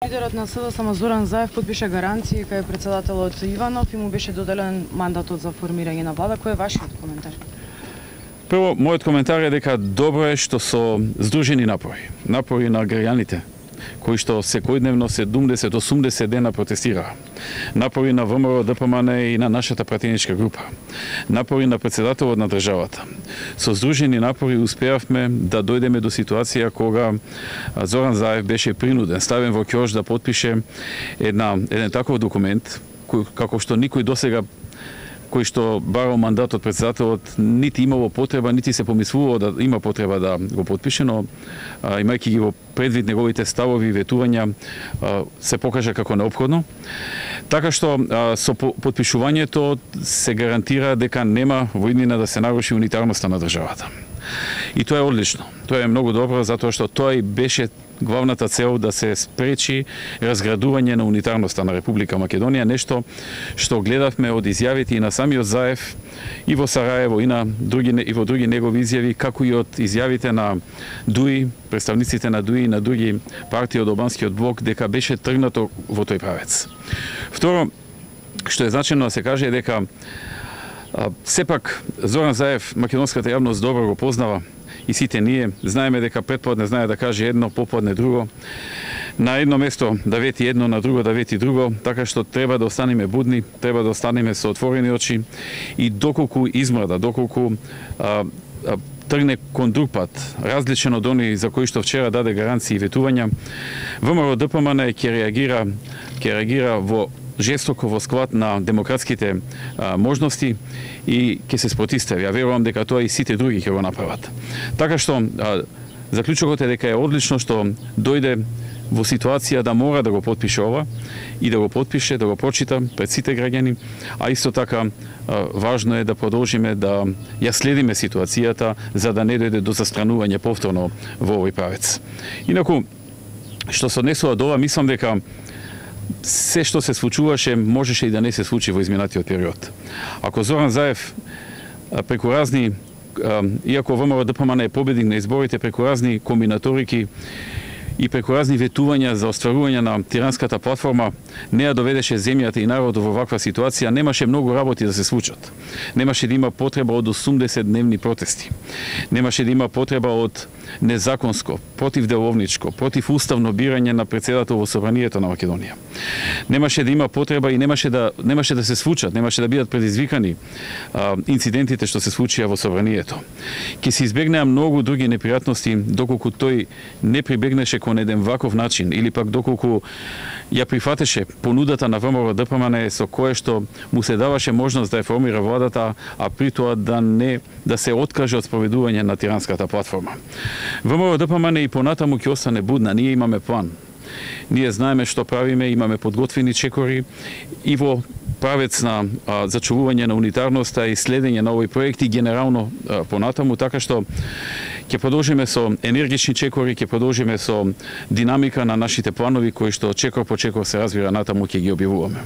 Лидерот на СДСМ Зоран Заев подпиша гаранции кај председателот Иванов и му беше доделен мандатот за формирање на влада. Кој е вашиот коментар? Прво, мојот коментар е дека добро е што со здружени напори на граѓаните, кои што секојдневно 70-80 дена протестираа. Напори на ВМРО ДПМН и на нашата пратеничка група. Напори на председателот на државата. Со здружени напори успеавме да дојдеме до ситуација кога Зоран Заев беше принуден, ставен во ќош да потпише еден таков документ, како што никој досега кој што барал мандат од председателот нити имало потреба, нити се помислувало да има потреба да го потпише, но имајќи ги во предвид неговите ставови и ветувања се покажа како неопходно. Така што со потпишувањето се гарантира дека нема во иднина да се наруши унитарноста на државата. И тоа е одлично. Тоа е многу добро затоа што тоа и беше главната цел да се спречи разградување на унитарноста на Република Македонија, нешто што гледавме од изјавите и на самиот Заев и во Сараево и во други негови изјави, како и од изјавите на ДУИ, представниците на ДУИ и на други партии од Албанскиот блок, дека беше тргнато во тој правец. Второ, што е значено да се каже е дека сепак Зоран Заев македонската јавност добро го познава и сите ние знаеме дека претпладне знае да каже едно, попладне друго. На едно место да вети едно, на друго да вети друго, така што треба да останеме будни, треба да останеме со отворени очи и доколку измрда, доколку тргне кон друг пат, различен од оние за кои што вчера даде гаранции и ветувања, ВМРО ДПМН ќе реагира во жестоко во склад на демократските можности и ќе се спротивстави. Ја верувам дека тоа и сите други ќе го направат. Така што заклучокот е дека е одлично што дојде во ситуација да мора да го потпише ова и да го потпише, да го прочита пред сите граѓани, а исто така важно е да продолжиме да ја следиме ситуацијата за да не дојде до застранување повторно во овој правец. Инаку, што се однесува до ова, мислам дека се што се случуваше можеше и да не се случи во изминатиот период. Ако Зоран Заев преку разни, иако ВМРО ДПМН е победник на изборите, преку разни комбинаторики и преку разни ветувања за остварување на тиранската платформа не ја доведеше земјата и народот во ваква ситуација, немаше многу работи да се случат. Немаше да има потреба од 80-дневни протести. Немаше да има потреба од незаконско, противделовничко, противуставно бирање на председател во Собранието на Македонија. Немаше да има потреба и немаше да се случат, немаше да бидат предизвикани инцидентите што се случија во Собранието. Ќе се избегнеа многу други непријатности доколку тој не прибегнеше кон еден ваков начин или пак доколку ја прифатеше понудата на ВМРО ДПМН со кое што му се даваше можност да ја формира владата, а при тоа да се откаже од спроведување на тиранската платформа. ВМРО ДПМН и понатаму ќе остане будна, ние имаме план. Ние знаеме што правиме, имаме подготвени чекори и во правец на зачувување на унитарноста и следење на овој проект и генерално понатаму, така што ќе продолжиме со енергични чекори, ќе продолжиме со динамика на нашите планови кои што чекор по чекор се разбира натаму ќе ги објавуваме.